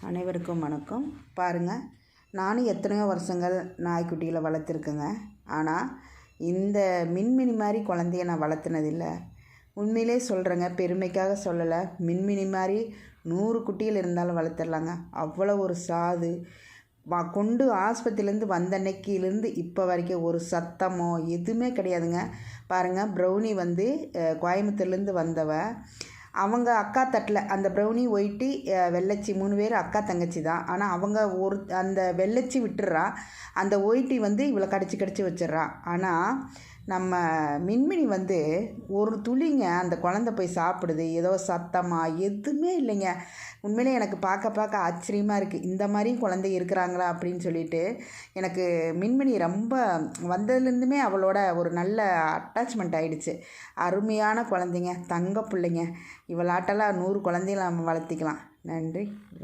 அனைவருக்கும் வணக்கம். பாருங்கள், நானும் எத்தனையோ வருஷங்கள் நாய்க்குட்டிகளை வளர்த்துருக்கேங்க. ஆனால் இந்த மின்மினி மாதிரி குழந்தைய நான் வளர்த்துனதில்லை. உண்மையிலே சொல்கிறேங்க, பெருமைக்காக சொல்லலை. மின்மினி மாதிரி 100 குட்டிகள் இருந்தாலும் வளர்த்துடலாங்க. அவ்வளோ ஒரு சாது. கொண்டு ஆஸ்பத்திரியிலேருந்து வந்த அன்னைக்கிலேருந்து இப்போ வரைக்கும் ஒரு சத்தமோ எதுவுமே கிடையாதுங்க. பாருங்கள், ப்ரௌனி கோயம்புத்தூர்லேருந்து வந்தவ. அவங்க அக்கா தட்டில் அந்த ப்ரௌனி ஒயிட்டி வெள்ளச்சி 3 பேர் அக்கா தங்கச்சி தான். ஆனால் அவங்க அந்த வெள்ளச்சி விட்டுறா, அந்த ஒயிட்டி இவளை கடிச்சு வச்சிட்றா. ஆனால் நம்ம மின்மினி ஒரு துளிங்க அந்த குழந்த போய் சாப்பிடுது. ஏதோ சத்தமாக எதுவுமே இல்லைங்க. உண்மையிலே எனக்கு பார்க்க ஆச்சரியமாக இருக்குது. இந்த மாதிரியும் குழந்தை இருக்கிறாங்களா அப்படின்னு சொல்லிட்டு. எனக்கு மின்மினி ரொம்ப வந்ததுலேருந்துமே அவளோட ஒரு நல்ல அட்டாச்மெண்ட் ஆகிடுச்சு. அருமையான குழந்தைங்க, தங்க பிள்ளைங்க. இவளாட்டெல்லாம் 100 குழந்தைகளை நம்ம வளர்த்திக்கலாம். நன்றி.